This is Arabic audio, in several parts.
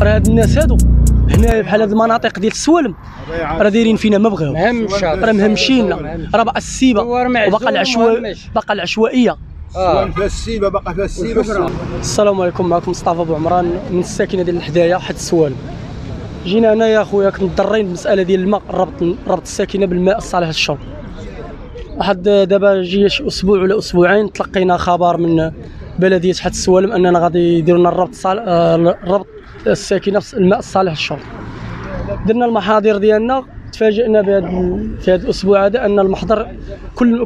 راه هاد الناس هادو هنايا بحال هاد المناطق ديال السوالم راه دايرين فينا ما بغاو، راه مهمشين، راه باقا السيبه وباقا العشوائيه. فيها السيبه، باقا فيها السيبه. السلام عليكم، معكم مصطفى بو عمران من الساكنه ديال الحدايه حد السوالم. جينا هنايا اخويا كنضرين بمساله ديال الماء، ربط الساكنه بالماء الصالح للشرب. واحد دابا جي شي اسبوع ولا اسبوعين تلقينا خبر من بلديه حد السوالم اننا غادي يديروا لنا ربط الساكنه الماء الصالح للشرب. درنا المحاضر ديالنا، تفاجئنا في هذا الاسبوع هذا ان المحضر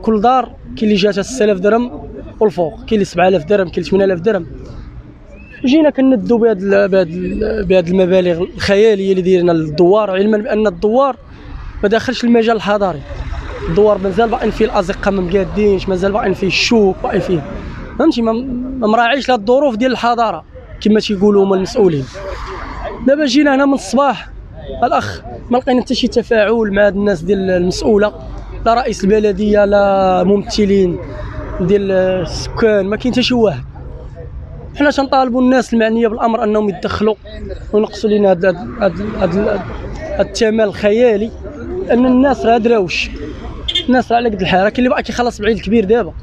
كل دار كاين اللي جاتها 6000 درهم والفوق، كاين اللي 7000 درهم، كاين 8000 درهم. جينا كندوا بهذه المبالغ الخياليه اللي دايرنا للدوار، علما بان الدوار ما داخلش المجال الحضاري. الدوار مازال باقيين فيه الازقه ما مقادينش، مازال باقيين فيه الشوك، باقي فيه فهمتي ما مراعيش لهاد الظروف ديال الحضاره كما تيقولوا هما المسؤولين. دابا جينا هنا من الصباح الاخ ما لقينا حتى شي تفاعل مع هاد الناس ديال المسؤوله، لا رئيس البلديه لا ممثلين ديال السكان، ما كاين حتى شي واحد. حنا تنطالبوا الناس المعنيه بالامر انهم يتدخلوا وينقصوا لنا هذا الثمن الخيالي، لان الناس راه دراوش، الناس راه على قد الحال. كاين اللي باقي كيخلص بعيد الكبير دابا،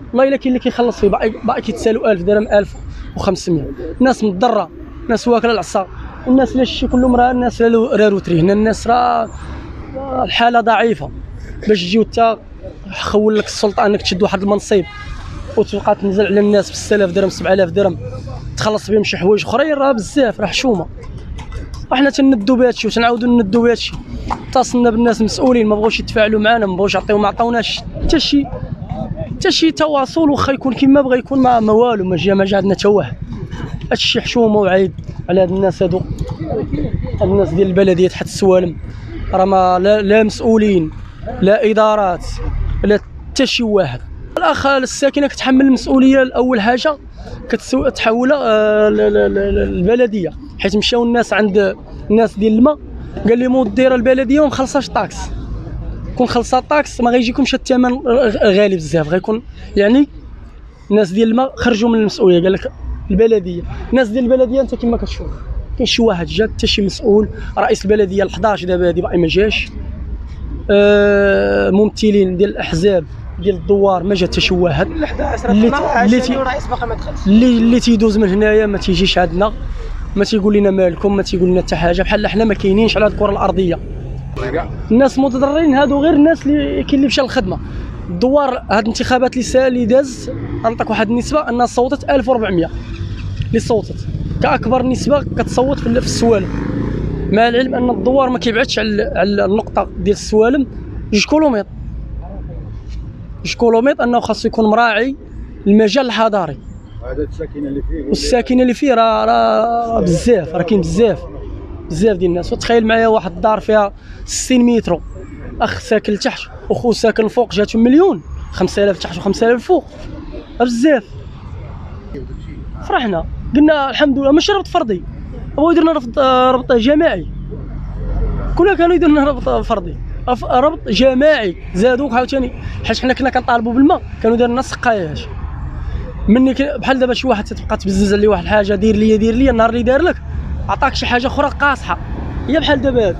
والله الا كاين اللي كيخلص فيه باقي كيتسالوا 1000 درهم 1500. الناس مضره، الناس واكله العصا، والناس لا شي كلهم راه الناس راه روتري هنا، الناس راه الحاله ضعيفه. باش تجيو حتى خول لك السلطه انك تشد واحد المنصب وتبقى تنزل على الناس ب 6000 درهم 7000 درهم تخلص بهم شي حوايج اخرين، راه بزاف، راه حشومه. وحنا تندوا بهذا الشيء وتنعاودوا ندوا بهذا الشيء. اتصلنا بالناس المسؤولين ما بغاوش يتفاعلوا معنا، ما بغاوش يعطيو، ما عطاوناش حتى شي تواصل، واخا يكون كيما بغى يكون ما والو، ما جا عندنا حتى واحد. هادشي حشومه وعيب على هاد الناس هادو، الناس ديال البلديه حد السوالم. راه ما لا مسؤولين لا ادارات لا حتى شي واحد. الاخ الساكنه كتحمل المسؤوليه الاول حاجه تحولها للبلديه، حيت مشاو الناس عند الناس ديال الماء قال لهم دير البلديه وما مخلصاش طاكس. كون خلصات الطاكس ما غيجيكمش الثمن غالي بزاف، غيكون يعني الناس ديال الماء خرجوا من المسؤوليه. قال لك البلديه، الناس ديال البلديه انت كما كتشوف كاين شي واحد جا، حتى شي مسؤول. رئيس البلديه ال 11 دابا هادي باقي ما جاش، ممثلين ديال الاحزاب ديال الدوار ما جا حتى شي واحد. اللي تيدوز من هنايا ما تيجيش عندنا، ما تيقول لنا مالكم، ما تيقول لنا حتى حاجه، بحال حنا ما كاينينش على هذه الكره الارضيه. الناس متضررين هادو غير الناس اللي كاين اللي مشى للخدمه. الدوار هاد الانتخابات اللي داز غنعطيك واحد النسبه انها صوتت 1400 اللي صوتت، كاكبر نسبه كتصوت في السوالم، مع العلم ان الدوار ما كيبعدش على النقطه ديال السوالم 2 كيلومتر، انه خاصو يكون مراعي المجال الحضاري. هذا الساكنه اللي فيه والساكنه اللي فيه راه بزاف، راه كاين بزاف ديال الناس. وتخيل معايا واحد الدار فيها 60 متر، اخ ساكن لتحت وخو ساكن الفوق، جاتهم مليون، 5000 تحت و5000 فوق، بزاف. فرحنا قلنا الحمد لله، ماشي ربط فردي، بغاو يديروا ربط جماعي. كلها كانوا يديروا لنا ربط فردي، ربط جماعي. زادوك عاوتاني حيت حنا كنا كنطالبوا بالماء، كانوا داروا لنا سقايات. مني بحال دابا شي واحد تبقى تبزز عليه واحد الحاجه، دير لي النهار اللي دار لك عطاك شي حاجه اخرى قاصحه. هي بحال دابا هاد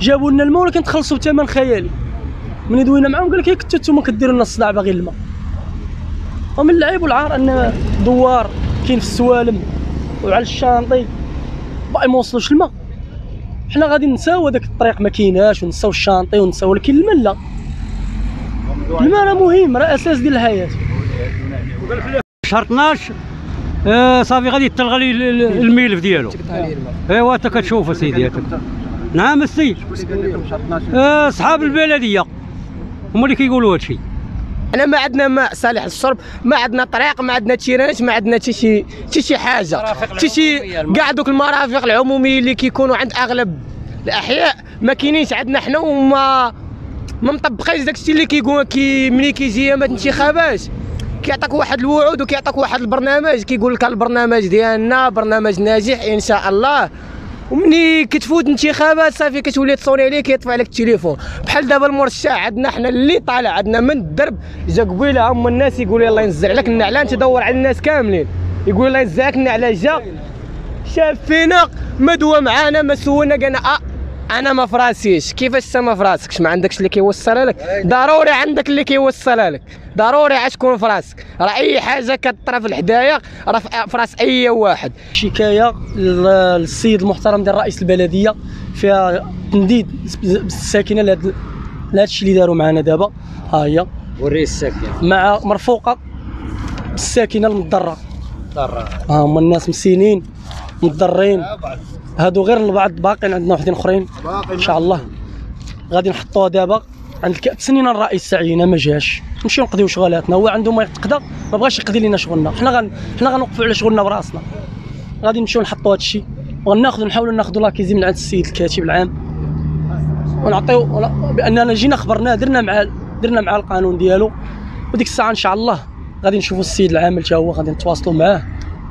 جابوا لنا الماء ولكن تخلصوا بثمن خيالي. ملي دوينا معاهم قال لك كنتو نتوما كديروا لنا الصداع باغي الماء. ومن العيب والعار ان دوار كاين في السوالم وعلى الشانطي باقي ما وصلوش الماء. حنا غادي نساو هذاك الطريق ما كايناش، ونساو الشانطي ونساو، ولكن الماء لا، الماء راه مهم، راه اساس ديال الحياه. شهر 12 صافي غادي تلغى لي الملف ديالو. ايوا انت كتشوف اسيدي. نعم السيد، صحاب البلديه هما اللي كيقولوا هادشي. انا ما عندنا ماء صالح للشرب، ما عندنا طريق، ما عندنا تيرانات، ما عندنا حتى شي حاجه، حتى شي كاع دوك المرافق العموميه اللي كيكونوا عند اغلب الاحياء ما كاينينش عندنا حنا، وما مطبقينش داكشي اللي كيقول ملي كيجي ايام الانتخابات كيعطيك واحد الوعود وكيعطيك واحد البرنامج، كيقول لك البرنامج ديالنا برنامج ناجح ان شاء الله، ومني كتفوت انتخابات صافي كتولي تصوني عليه كيطفي عليك التليفون. بحال دابا المرشح عندنا حنا اللي طالع عندنا من الدرب، جا قبيله هما الناس يقول يلاه ينزع لك النعلان، تدور على الناس كاملين يقول يلاه ينزع لك النعلان، جا شاف فينا مدوى معانا ما سولنا قالنا انا ما فراسيش. كيفاش انت ما فراسكش؟ ما عندكش اللي كيوصلها لك؟ ضروري عندك اللي كيوصلها لك، ضروري عاد تكون فراسك. راه اي حاجه كطرا في الحدايه راه في راس اي واحد. شكايه للسيد المحترم ديال رئيس البلديه فيها تنديد بالساكنه لهذا الشيء اللي داروا معنا دابا. ها هي وري الساكن مع مرفوقه بالساكنه المضره. ها هما الناس مسينين مضرين، هادو غير البعض باقيين عندنا وحدين اخرين ان شاء الله غادي نحطوها دابا عند تسنينا الرئيس سعينا ما جاش، نمشيو نقضيو شغلاتنا. هو عنده ما يتقضى ما بغاش يقضي لنا شغلنا، حنا غنوقفوا على شغلنا براسنا. غادي نمشيو نحطوا هذا الشيء نحاولوا ناخذوا لاكيزي من عند السيد الكاتب العام ونعطيو باننا جينا خبرناه درنا مع القانون ديالو، وديك الساعه ان شاء الله غادي نشوفوا السيد العامل حتى هو غادي نتواصلوا معاه،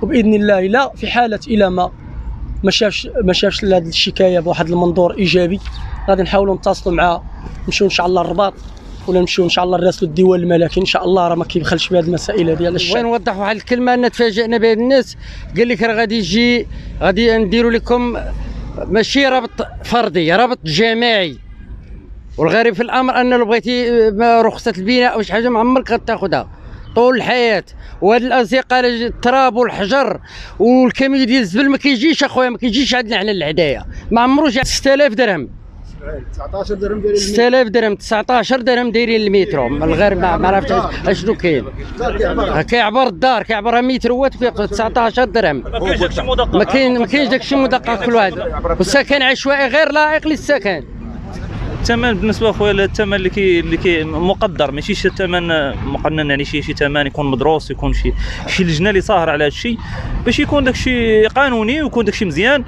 وباذن الله الا في حاله الى ما شافش هذه الشكايه بواحد المنظور ايجابي غادي نحاولوا نتصلوا معاه، نمشيو ان شاء الله للرباط ولا نمشيو ان شاء الله نراسلوا الديوان الملكي ان شاء الله. راه ما كيبخلش بهذه المسائل هذه على الشعب. بغيت نوضح واحد الكلمه ان تفاجئنا بها الناس، قال لك راه غادي نديروا لكم ماشي رابط فردي، رابط جماعي. والغريب في الامر ان لو بغيتي رخصه البناء او شي حاجه ما عمرك غتاخذها طول الحياه. وهاد الازقه التراب والحجر والكميه ديال الزبل ما كيجيش اخويا، ما كيجيش عندنا حنا للعدايه، ما عمرو جا 6000 درهم 19 درهم دايرين 6000 درهم 19 درهم دايرين المترو. الغريب ما عرفتش اشنو كاين، كيعبر الدار كيعبرها متروات في 19 درهم. ما كاينش داكشي مدقق كل واحد، والسكن عشوائي غير لائق للسكن. الثمن بالنسبه خويا الثمن اللي كي مقدر، ماشي شي ثمن مقنن، يعني شي ثمن يكون مدروس، يكون شي لجنه اللي صاهره على هذا الشيء باش يكون داكشي قانوني ويكون داكشي مزيان.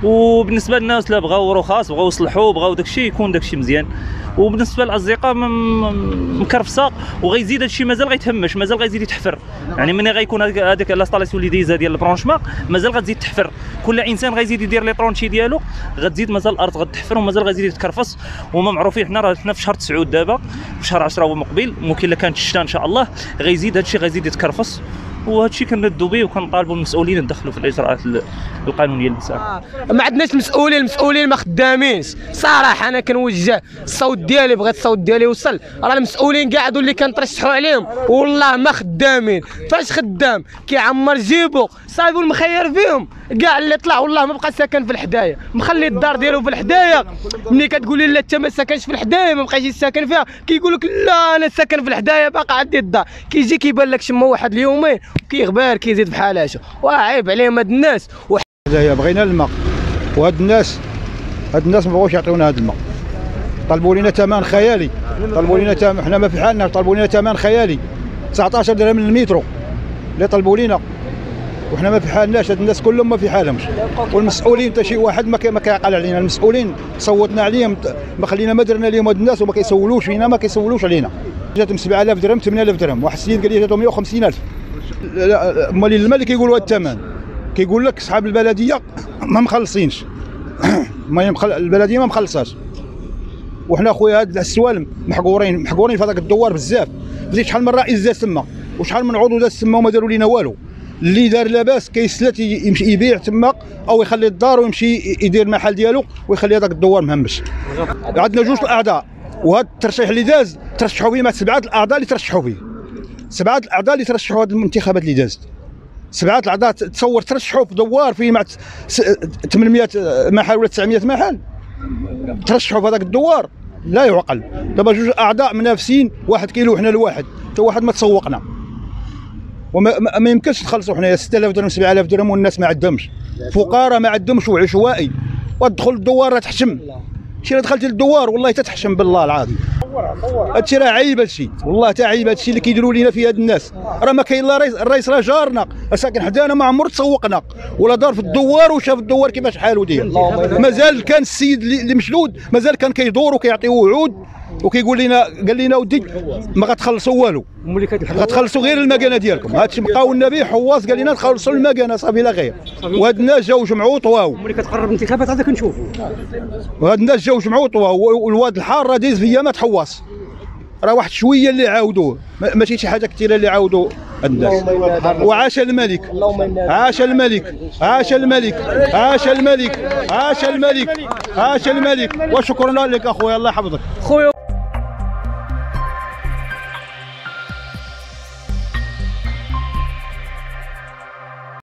وبالنسبه للناس لا بغاو رخص بغاو يصلحوا بغاو داكشي يكون داكشي مزيان. وبالنسبه للاصدقاء مكرفسه وغيزيد هادشي مازال غيتهمش، مازال غيزيد يتحفر. يعني ملي غيكون هذاك لاسطالاسيون اللي دايزه ديال البرونشمون مازال غتزيد تحفر، كل انسان غيزيد يدير لي طرونشي ديالو غتزيد مازال الارض غتحفر ومازال غيزيد يتكرفص. وما معروفين حنا في شهر 9 دابا، في شهر 10 هو مقبل ممكن الا كانت الشتاء ان شاء الله غيزيد هادشي غيزيد يتكرفص. وهذا الشيء كندوا به وكنطالبوا المسؤولين يدخلوا في الاجراءات القانونيه للمساء. ما عندناش المسؤولين ما خدامينش صراحه. انا كنوجه الصوت ديالي، بغيت الصوت ديالي يوصل. راه المسؤولين قاعدوا اللي كنترشحوا عليهم والله ما خدامين. فاش خدام كيعمر جيبو صايبو المخير فيهم، كاع اللي طلع والله ما بقى ساكن في الحدايه، مخلي الدار ديالو في الحدايه. ملي كتقول لي لا انت ما ساكنش في الحدايه ما بقاش ساكن فيها، كيقول لك لا انا ساكن في الحدايه باقي عندي الدار. كيجي كيبان لك شما واحد اليومين كيغبار كيزيد بحال هاشا. وعيب عليهم هاد الناس. بغينا الماء وهاد الناس ما بغاوش يعطيونا هاد الماء، طلبوا لنا ثمن خيالي، طلبوا لنا ثمن حنا ما في حالنا، طلبوا لنا ثمن خيالي 19 درهم من المترو اللي طلبوا لنا، وحنا ما في حالناش. هاد الناس كلهم ما في حالهمش. والمسؤولين حتى شي واحد ما كيعقل علينا. المسؤولين صوتنا عليهم ما خلينا ما درنا لهم هاد الناس وما كيسولوش فينا، ما كيسولوش علينا. جاتهم 7000 درهم 8000 درهم، واحد السيد قال لي جاتهم 150000. مالين المال اللي كيقولوا هاد الثمن كيقول لك صحاب البلديه ما مخلصينش البلديه ما مخلصاش. وحنا خويا هاد السوالم محقورين في هذاك الدوار بزاف. بديت شحال من رئيس داز تما وشحال من عضو داز تما وما داروا لينا والو. اللي دار لاباس كيسلت يمشي يبيع تما او يخلي الدار ويمشي يدير المحل ديالو ويخلي هذاك الدوار مهمش. عندنا جوج الاعضاء وهذا الترشيح اللي داز ترشحوا فيه مع 7 الاعضاء اللي ترشحوا فيه، 7 الاعضاء اللي ترشحوا هذه الانتخابات اللي دازت. 7 الاعضاء تصور ترشحوا في دوار فيه مع 800 محل ولا 900 محل ترشحوا في هذاك الدوار، لا يعقل. دابا جوج اعضاء منافسين، واحد كيلو حنا لواحد، حتى واحد ما تسوقنا. وما يمكنش تخلصوا حنايا 6000 درهم 7000 درهم والناس ما عندهمش، فقراء ما عندهمش وعشوائي. وتدخل الدوار راه تحشم، شي دخلتي للدوار والله تتحشم بالله العظيم. هادشي راه عيب، هادشي والله تا عيب هادشي اللي كيديروا لينا في هاد الناس. راه ما كاين لا الرئيس راه جارنا ساكن حدانا ما عمر تسوقنا ولا دار في الدوار وشاف الدوار كيفاش حالو ديال. مازال كان السيد اللي مشدود مازال كان كيدور وكيعطي وعود وكيقول لنا قال لنا ودي ما غتخلصوا والو، غتخلصوا غير المكانه ديالكم. هادشي بقاو النبي حواس قال لنا تخلصوا المكانه صافي لا غير. وهاد الناس جاو جمعوا طواو، ملي كتقرب الانتخابات هذا كنشوفوا وهاد الناس جاو جمعوا طواو. والواد الحار راه دايز في ايامات حواس، راه واحد شويه اللي عاودوه ماشي شي حاجه كثيره اللي عاودوا الناس. وعاش الملك، عاش الملك، عاش الملك، عاش الملك، عاش الملك، عاش الملك. وشكرا لك اخويا، الله يحفظك. خويا